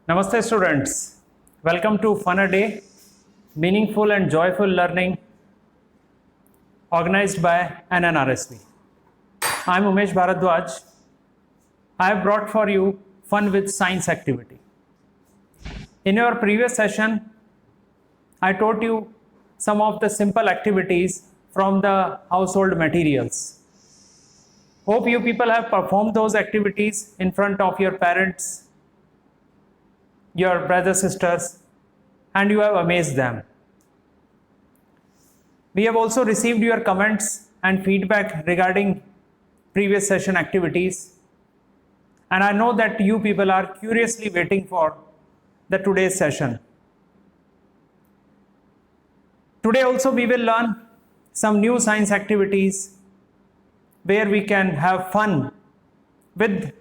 Namaste students, welcome to Fun a Day, meaningful and joyful learning organized by NNRSV. I am Umesh Bharadwaj. I have brought for you fun with science activity. In your previous session, I taught you some of the simple activities from the household materials. Hope you people have performed those activities in front of your parents, your brothers, sisters, and you have amazed them. We have also received your comments and feedback regarding previous session activities, and I know that you people are curiously waiting for the today's session. Today also we will learn some new science activities where we can have fun with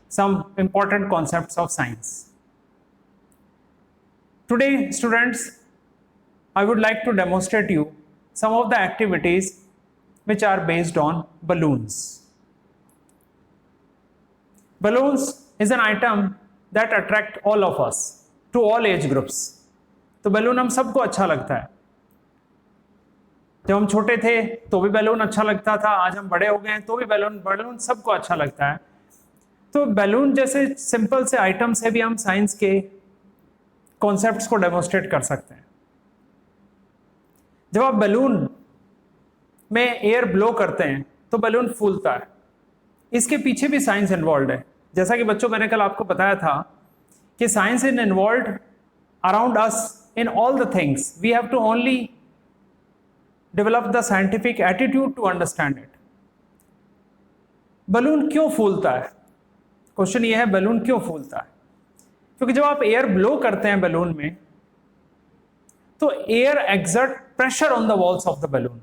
some important concepts of science. Today, students, I would like to demonstrate you some of the activities which are based on balloons. Balloons is an item that attract all of us to all age groups. तो balloon हम सबको अच्छा लगता है. जब हम छोटे थे तो भी बैलून अच्छा लगता था, आज हम बड़े हो गए हैं तो भी बैलून सबको अच्छा लगता है. तो बैलून जैसे सिंपल से आइटम से भी हम साइंस के कॉन्सेप्ट्स को डेमोस्ट्रेट कर सकते हैं. जब आप बैलून में एयर ब्लो करते हैं तो बैलून फूलता है. इसके पीछे भी साइंस इन्वॉल्व है. जैसा कि बच्चों मैंने कल आपको बताया था कि science is involve around us in all the things. We have to only develop the scientific attitude to understand it. Balloon क्यों फूलता है? क्वेश्चन ये है, बैलून क्यों फूलता है? क्योंकि जब आप एयर ब्लो करते हैं बैलून में तो air exert pressure on the walls of the balloon.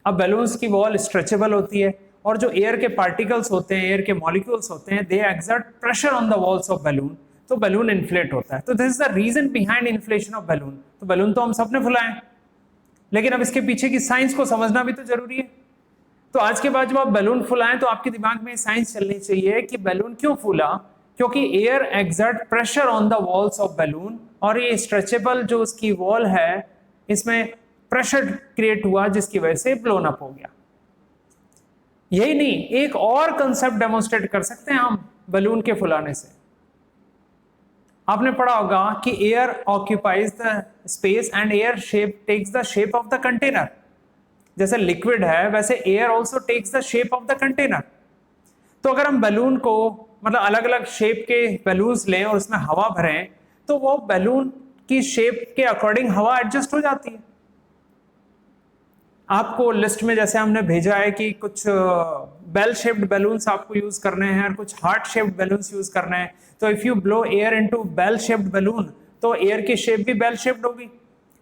अब बैलून्स की वॉल स्ट्रेचेबल होती है और जो एयर के पार्टिकल्स होते हैं, एयर के मॉलिक्यूल्स होते हैं, they exert pressure on the walls of balloon. तो बैलून इन्फ्लेट होता है. तो this is the reason behind inflation of balloon. तो बैलून तो हम सबने फुलाए, लेकिन अब इसके पीछे की साइंस को समझना भी तो जरूरी है. तो आज के बाद जब आप बैलून फुलाएं तो आपके दिमाग में साइंस चलनी चाहिए कि बैलून क्यों फूला. क्योंकि air exert pressure on the walls of balloon और ये स्ट्रेचेबल जो उसकी वॉल है इसमें प्रेशर क्रिएट हुआ जिसकी वजह से ब्लोन अप हो गया. यही नहीं, एक और कंसेप्ट डेमोन्स्ट्रेट कर सकते हैं हम बैलून के फुलाने से. आपने पढ़ा होगा कि air occupies the space and air shape takes the shape of the container. जैसे लिक्विड है वैसे air also takes the shape of the container. तो अगर हम बैलून को मतलब अलग अलग शेप के बैलून्स लें और उसमें हवा भरें तो वो बैलून की शेप के अकॉर्डिंग हवा एडजस्ट हो जाती है. आपको लिस्ट में जैसे हमने भेजा है कि कुछ बेल शेप्ड बैलून्स आपको यूज करने हैं और कुछ हार्ट शेप्ड बैलून्स यूज करने हैं. तो if you blow air into bell shaped balloon तो एयर की शेप भी बेल शेप्ड होगी.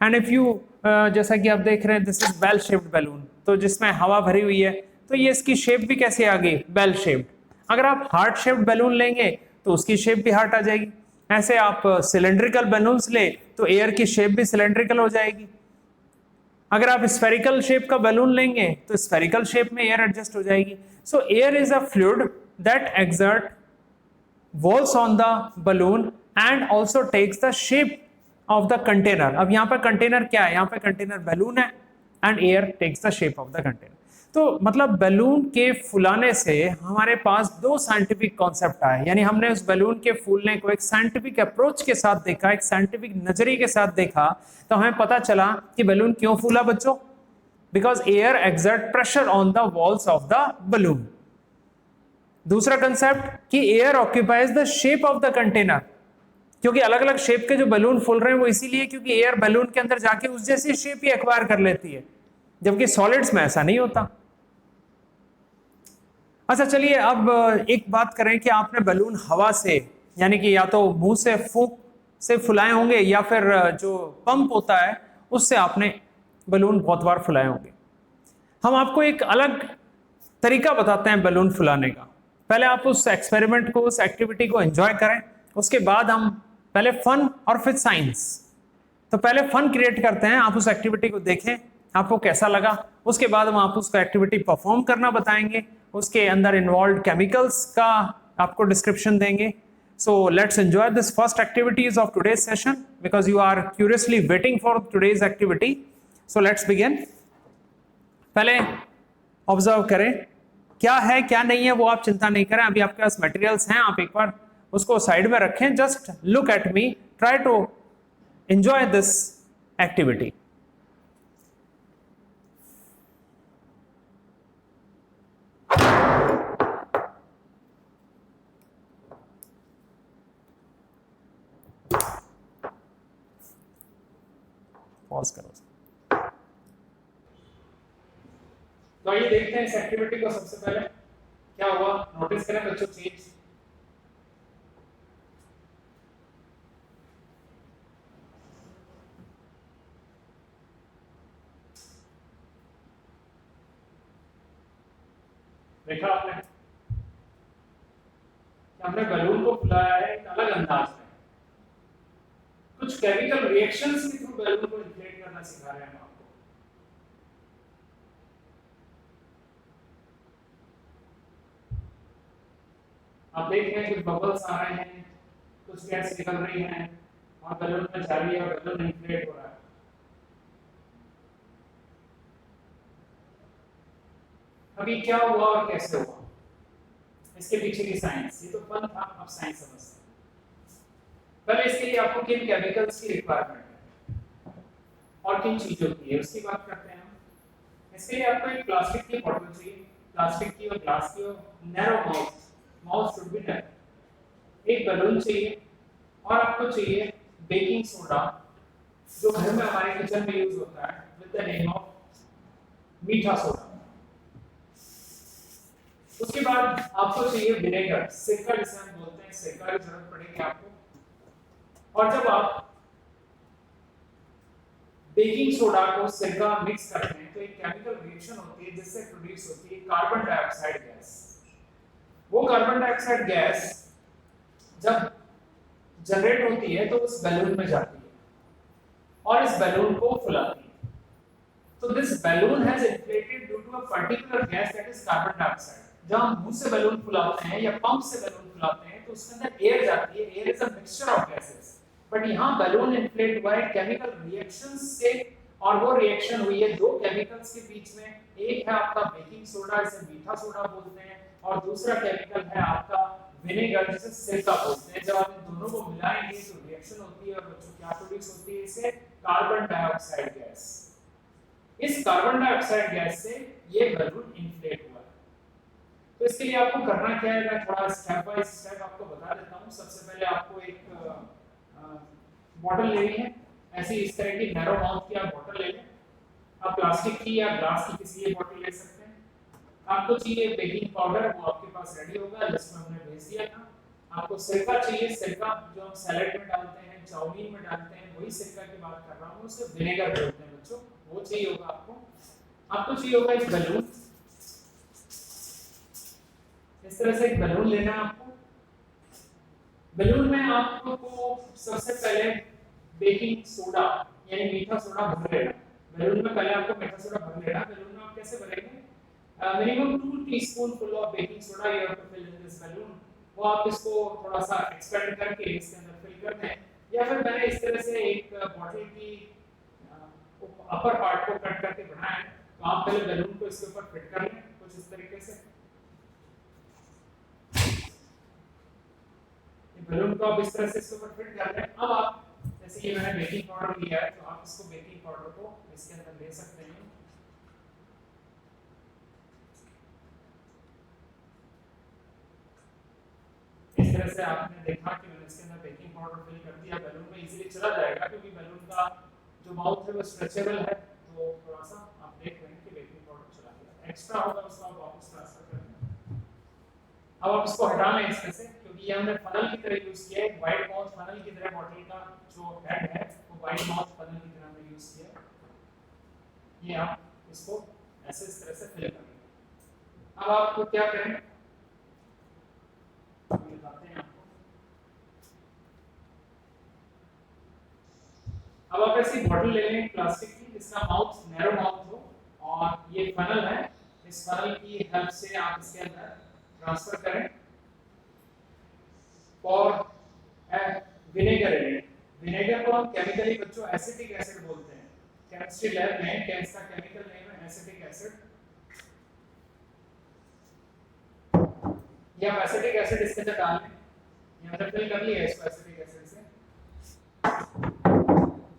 एंड इफ यू जैसा कि आप देख रहे हैं this is bell shaped balloon, तो जिसमें हवा भरी हुई है तो ये इसकी शेप भी कैसे आ गई? Bell shaped. अगर आप हार्ट शेप्ड बैलून लेंगे तो उसकी शेप भी हार्ट आ जाएगी. ऐसे आप सिलेंड्रिकल बैलून्स ले तो एयर की शेप भी सिलेंड्रिकल हो जाएगी. अगर आप स्फेरिकल शेप का बैलून लेंगे तो स्फेरिकल शेप में एयर एडजस्ट हो जाएगी. So air is a fluid that exert walls on the balloon and also takes the shape of the container. अब यहाँ पर कंटेनर क्या है? यहाँ पर कंटेनर बैलून है and air takes the shape of the container. तो मतलब बैलून के फुलाने से हमारे पास दो साइंटिफिक कॉन्सेप्ट आए. यानी हमने उस बैलून के फूलने को एक साइंटिफिक अप्रोच के साथ देखा, एक साइंटिफिक नजरिए के साथ देखा, तो हमें पता चला कि बैलून क्यों फूला बच्चों. Because air exert pressure on the walls of the balloon. दूसरा कंसेप्ट कि air occupies the shape of the container. क्योंकि अलग अलग शेप के जो बैलून फूल रहे हैं वो इसीलिए क्योंकि एयर बैलून के अंदर जाके उस जैसी शेप ही एक्वायर कर लेती है, जबकि सॉलिड्स में ऐसा नहीं होता. अच्छा चलिए अब एक बात करें कि आपने बैलून हवा से यानी कि या तो मुंह से फूंक से फुलाए होंगे या फिर जो पंप होता है उससे आपने बैलून बहुत बार फुलाए होंगे. हम आपको एक अलग तरीका बताते हैं बैलून फुलाने का. पहले आप उस एक्सपेरिमेंट को, उस एक्टिविटी को एंजॉय करें, उसके बाद हम पहले फन और फिर साइंस. तो पहले फन क्रिएट करते हैं. आप उस एक्टिविटी को देखें, आपको कैसा लगा, उसके बाद हम आप उसको एक्टिविटी परफॉर्म करना बताएंगे, उसके अंदर इन्वॉल्व केमिकल्स का आपको डिस्क्रिप्शन देंगे. So let's enjoy this first activities of today's session because you are curiously waiting for today's activity. So let's begin. पहले ऑब्जर्व करें क्या है क्या नहीं है, वो आप चिंता नहीं करें, अभी आपके पास मटेरियल्स हैं, आप एक बार उसको साइड में रखें. Just look at me, try to enjoy this activity. Pause करो. तो आइए देखते हैं इस एक्टिविटी को. सबसे पहले क्या हुआ नोटिस करें बच्चों. चेंज देखा आपने, हमने बलून को फुलाया है एक अलग अंदाज में. कुछ केमिकल रिएक्शंस के थ्रू बलून को इन्फ्लेट करना सिखा रहे हैं हम आपको. आप देख रहे हैं कुछ बबल्स आ रहे हैं, कुछ गैस निकल रही है और बलून में जा रही है और बलून इन्फ्लेट हो रहा है. अभी क्या हुआ और कैसे हुआ, इसके पीछे की साइंस, ये तो फन था, अब साइंस समझते हैं. पहले इसके लिए आपको किन केमिकल्स की रिक्वायरमेंट है और किन चीजों की है उसकी बात करते हैं हम. इसके लिए आपको एक प्लास्टिक की बोतल चाहिए, प्लास्टिक की और ग्लास की, और narrow mouth should be narrow. एक बलून चाहिए और आपको चाहिए बेकिंग सोडा, जो घर में हमारे किचन में यूज होता है विद द नेम ऑफ मीठा सोडा. उसके बाद आपको चाहिए विनेगर, सिरका जिसे हम बोलते हैं, सिरका की जरूरत पड़ेगी आपको. और जब आप बेकिंग सोडा को सिरका मिक्स करते हैं तो एक केमिकल रिएक्शन होती है जिससे प्रोड्यूस होती है कार्बन डाइऑक्साइड गैस. वो कार्बन डाइऑक्साइड गैस जब जनरेट होती है तो उस बैलून में जाती है और इस बैलून को फुलाती है. तो this balloon has inflated due to a particular gas that is carbon dioxide. जब हम मुंह से बैलून फुलाते हैं या पंप से बैलून फुलाते हैं तो उसके अंदर एयर जाती है. Air is a mixture of gases, but यहाँ बैलून इन्फ्लेट हुआ है केमिकल रिएक्शंस से, और वो रिएक्शन हुई है दो केमिकल्स के बीच में. एक है आपका बेकिंग सोडा, इसे मीठा सोडा बोलते हैं, और दूसरा केमिकल है आपका विनेगर, जिसे सिरका बोलते हैं. जब आप इन दोनों को मिलाएंगे तो रिएक्शन होती है और बच्चों क्या प्रोड्यूस होती है, इसे कार्बन डाइऑक्साइड गैस. इस कार्बन डाइऑक्साइड गैस से ये बैलून इन्फ्लेट हुआ है. तो इसके लिए आपको करना क्या है, मैं थोड़ा स्टेप बाय स्टेप आपको बता देता हूँ. सबसे पहले आपको एक बॉटल लेनी है, ऐसी इस तरह की नैरो माउथ की आप बॉटल ले लें. आप प्लास्टिक की या ग्लास की किसी एक बॉटल ले सकते हैं. आपको चाहिए बेकिंग पाउडर, वो आपके पास रेडी होगा, लिस्ट में हमने भेज दिया था. आपको सिरका चाहिए, सिरका जो हम सैलेड में डालते हैं, चाउमीन में डालते हैं, वही सिरका की बात कर रहा हूँ, उसे विनेगर बोलते हैं बच्चों, वो चाहिए होगा आपको. आपको चाहिए होगा एक बैलून, इस तरह से एक बैलून लेना है आपको. बैलून में आपको सबसे पहले बेकिंग सोडा यानी मीठा सोडा भर लेना. बैलून में पहले आपको मीठा सोडा भर लेना. बैलून में आप कैसे भरेंगे, minimum 2 teaspoon of baking soda you have to fill in this balloon. वो आप इसको थोड़ा सा एक्सपेंड करके इसके अंदर फिल कर दें, या फिर मैंने इस तरह से एक बॉटल की अपर पार्ट को कट करके बनाया है. तो आप पहले बैलून को इसके ऊपर फिट कर लें कुछ इस तरीके से. बैलून को आप इस तरह से इसके ऊपर फिट कर लें. अब आप जैसे ये मैंने बेकिंग पाउडर लिया है तो आप इसको बेकिंग पाउडर को इसके अंदर ले सकते हैं. इस तरह से आपने देखा कि मैंने इसके अंदर बेकिंग पाउडर फिल कर दिया. बैलून में इजीली चला जाएगा क्योंकि बैलून का जो माउथ है वो स्ट्रेचेबल है. तो थोड़ा सा आप देख रहे हैं कि बेकिंग पाउडर चला गया. एक्स्ट्रा होगा उसको आप वापस ट्रांसफर कर दें. अब आप इसको हटा लें इसमें से, क्योंकि ये हमने फनल की तरह यूज किया है. वाइट माउथ फनल की तरह बॉटल का जो हेड है वो वाइट माउथ फनल की तरह हमने यूज किया है. ये आप इसको ऐसे इस तरह से फिल कर लें. अब आपको क्या करें, बताते हैं आपको. अब आप ऐसी बॉटल ले लें प्लास्टिक की जिसका माउथ नैरो माउथ हो, और ये फनल है. इस फनल की हेल्प से आप इसके अंदर ट्रांसफर करें. और विनेगर इन इट। विनेगर को हम केमिकली बच्चों एसिटिक एसिड बोलते हैं। केमिस्ट्री लैब में इसका केमिकल नेम है एसिटिक एसिड। ये आप एसिटिक एसिड इसके अंदर डाल लें, यहाँ पर फिल कर लिया इसको एसिटिक एसिड से।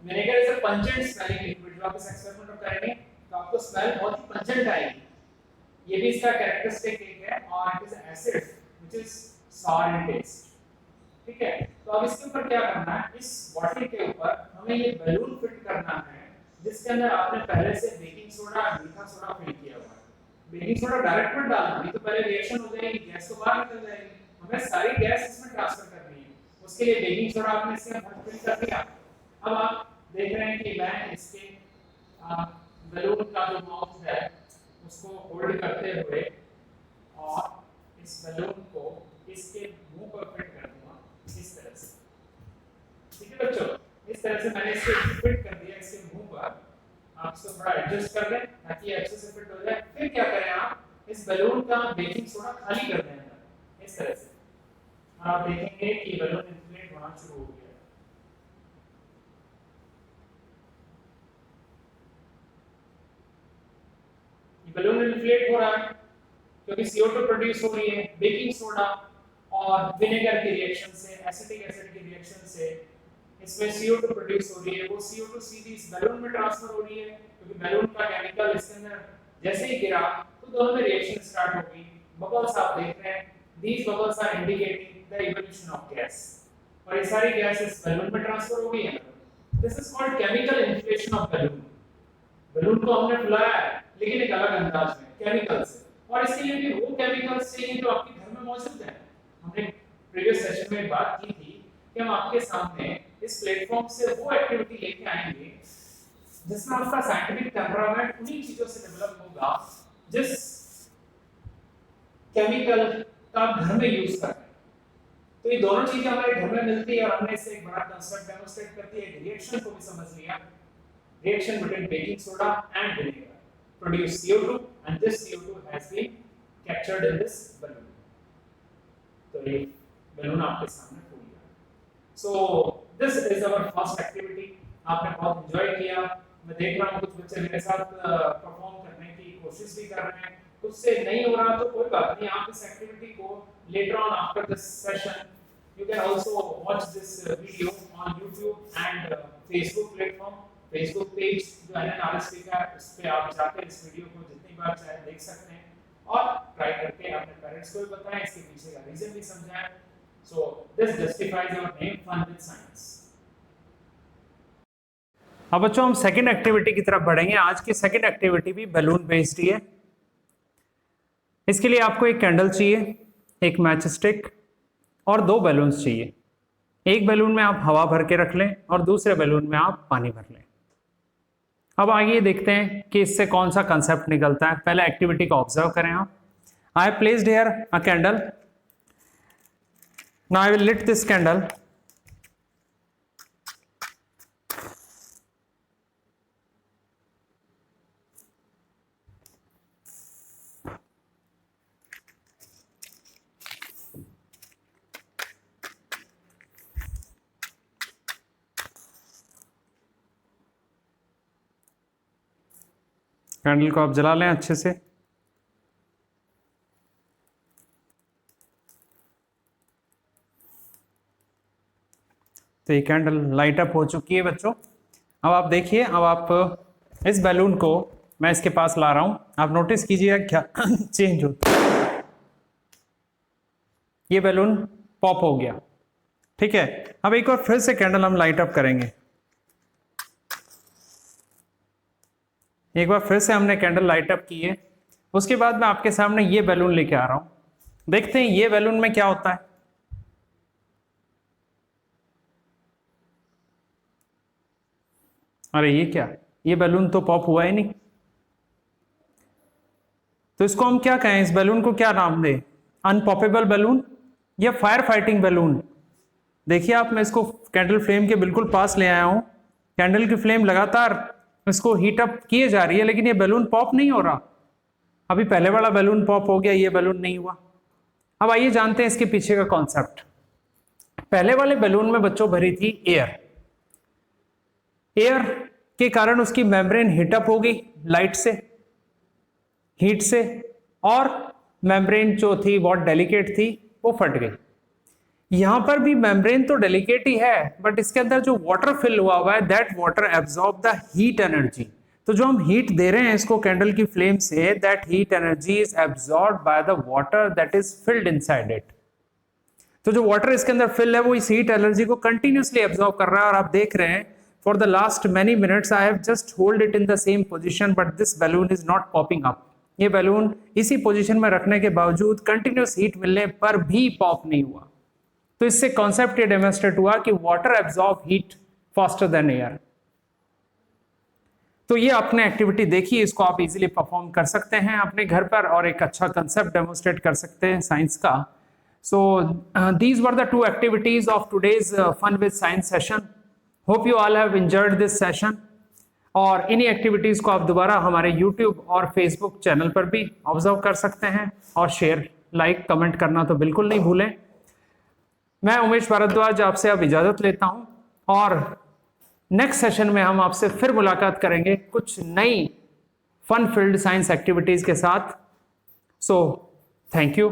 Vinegar is a pungent smelling liquid. जब आप इस एक्सपेरिमेंट में करेंगे तो आपको स्मेल बहुत ही पंजेंट आएगी। ये भी इसका कैरेक्टरिस्टिक एक है, और it is acid which is sour in taste. ठीक है, तो अब इसके ऊपर क्या करना है, इस बॉटल के ऊपर हमें ये बैलून फिट करना है जिसके अंदर आपने पहले से बेकिंग सोडा, मीठा सोडा फिल किया हुआ है। बेकिंग सोडा डायरेक्ट मत डालना, नहीं तो पहले रिएक्शन हो जाएगी, गैस तो बाहर निकल जाएगी। हमें सारी गैस इसमें ट्रांसफर करनी है, उसके लिए बेकिंग सोडा आपने इसके अंदर फिल कर दिया। अब आप देख रहे हैं कि मैं इसके बैलून का जो माउथ है उसको होल्ड करते हुए और इस बैलून को इसके मुंह पर फिट कर दूंगा इस तरह से। ठीक है बच्चों, इस तरह से मैंने इसको फिट कर दिया इसके मुंह पर। आप इसको थोड़ा एडजस्ट कर दें ताकि ये अच्छे से फिट हो जाए। फिर क्या करें, आप इस बैलून का बेकिंग सोडा खाली कर दें अंदर इस तरह से। आप देखेंगे कि बैलून इन्फ्लेट होना शुरू हो गया। बैलून इन्फ्लेट हो रहा है क्योंकि CO2 प्रोड्यूस हो रही है बेकिंग सोडा और विनेगर की रिएक्शन से, एसिटिक एसिड की रिएक्शन से इसमें CO2 प्रोड्यूस हो रही है। वो CO2 सीधी इस बैलून में ट्रांसफर हो रही है क्योंकि बैलून का केमिकल इसके अंदर जैसे ही गिरा तो दोनों में रिएक्शन स्टार्ट होगी। बबल्स आप देख रहे हैं, these bubbles are indicating the evolution of gas, और ये सारी गैस इस बैलून में ट्रांसफर हो गई है। This is called chemical inflation of balloon. Balloon को हमने फुलाया है लेकिन एक अलग अंदाज में केमिकल से, और इसके लिए भी वो केमिकल्स चाहिए जो आपके घर में मौजूद हैं। हमने प्रीवियस सेशन में बात की थी कि हम आपके सामने इस प्लेटफॉर्म से वो एक्टिविटी लेके आएंगे जिसमें आपका साइंटिफिक टेम्परामेंट उन्हीं चीजों से डेवलप होगा जिस केमिकल का आप घर में यूज करते हैं। तो ये दोनों चीजें हमारे घर में मिलती है और हमने इससे एक बड़ा कांसेप्ट डेमोंस्ट्रेट करती है। रिएक्शन को भी समझ लिया, reaction between baking soda and vinegar produce CO2 and this CO2 has been captured in this balloon. तो ये balloon आपके सामने फूल गया। So this is our first activity. आपने बहुत enjoy किया। मैं देख रहा हूँ कुछ बच्चे मेरे साथ परफॉर्म करने की कोशिश भी कर रहे हैं। कुछ से नहीं हो रहा तो कोई बात नहीं, आप इस एक्टिविटी को later on after this session you can also watch this video on YouTube and Facebook platform. Facebook page जो NNRSP का है उस पे आप जाकर इस वीडियो को जितनी बार चाहे देख सकते हैं और ट्राई करके अपने पेरेंट्स को भी बताएं, इसके पीछे का रीजन भी समझाएं। So this justifies our name fun with science. अब बच्चों हम सेकंड एक्टिविटी की तरफ बढ़ेंगे। आज की सेकंड एक्टिविटी भी बैलून बेस्ड ही है। इसके लिए आपको एक कैंडल चाहिए, एक मैच स्टिक और 2 बैलून्स चाहिए। एक बैलून में आप हवा भर के रख लें और दूसरे बैलून में आप पानी भर लें। अब आगे देखते हैं कि इससे कौन सा कंसेप्ट निकलता है। पहले एक्टिविटी को ऑब्जर्व करें आप। I have placed here a candle, now I will lit this candle. Candle को आप जला लें अच्छे से। तो ये कैंडल लाइट अप हो चुकी है बच्चों। अब आप देखिए, अब आप इस बैलून को मैं इसके पास ला रहा हूं। आप नोटिस कीजिए क्या चेंज होता है। ये बैलून पॉप हो गया, ठीक है। अब एक बार फिर से कैंडल हम लाइट अप करेंगे। एक बार फिर से हमने कैंडल लाइट अप की है। उसके बाद मैं आपके सामने ये बैलून लेके आ रहा हूं। देखते हैं ये बैलून में क्या होता है। अरे ये क्या, ये बैलून तो पॉप हुआ ही नहीं। तो इसको हम क्या कहें, इस बैलून को क्या नाम दें? अनपॉपेबल बैलून या फायर फाइटिंग बैलून? देखिए आप, मैं इसको कैंडल फ्लेम के बिल्कुल पास ले आया हूं। कैंडल की फ्लेम लगातार इसको हीट अप किए जा रही है लेकिन ये बैलून पॉप नहीं हो रहा। अभी पहले वाला बैलून पॉप हो गया, ये बैलून नहीं हुआ। अब आइए जानते हैं इसके पीछे का कॉन्सेप्ट। पहले वाले बैलून में बच्चों भरी थी एयर। एयर के कारण उसकी मेम्ब्रेन हीटअप हो गई लाइट से, हीट से, और मेम्ब्रेन जो थी बहुत डेलिकेट थी वो फट गई। यहां पर भी मेम्ब्रेन तो डेलिकेट ही है, बट इसके अंदर जो वाटर फिल हुआ है that water absorb the heat energy. तो जो हम हीट दे रहे हैं इसको कैंडल की फ्लेम से, that heat energy is absorb by the water that is filled inside it. तो जो वाटर इसके अंदर फिल है वो इस हीट एनर्जी को कंटिन्यूसली एब्जॉर्ब कर रहा है, और आप देख रहे हैं for the last many minutes I have just hold it in the same position but this balloon is not popping up. ये बैलून इसी पोजीशन में रखने के बावजूद कंटिन्यूस हीट मिलने पर भी पॉप नहीं हुआ। तो इससे कॉन्सेप्ट ये डेमोन्स्ट्रेट हुआ कि water absorb heat faster than air. तो ये आपने एक्टिविटी देखी, इसको आप इजीली परफॉर्म कर सकते हैं अपने घर पर और एक अच्छा कंसेप्ट डेमोन्स्ट्रेट कर सकते हैं साइंस का। So these were the 2 activities of today's fun with science session. Hope you all have enjoyed this session. और इन्हीं एक्टिविटीज को आप दोबारा हमारे YouTube और Facebook चैनल पर भी ऑब्जर्व कर सकते हैं, और शेयर, लाइक, कमेंट करना तो बिल्कुल नहीं भूलें। मैं उमेश भारद्वाज आपसे अब इजाजत लेता हूं, और नेक्स्ट सेशन में हम आपसे फिर मुलाकात करेंगे कुछ नई फन फील्ड साइंस एक्टिविटीज के साथ। So thank you.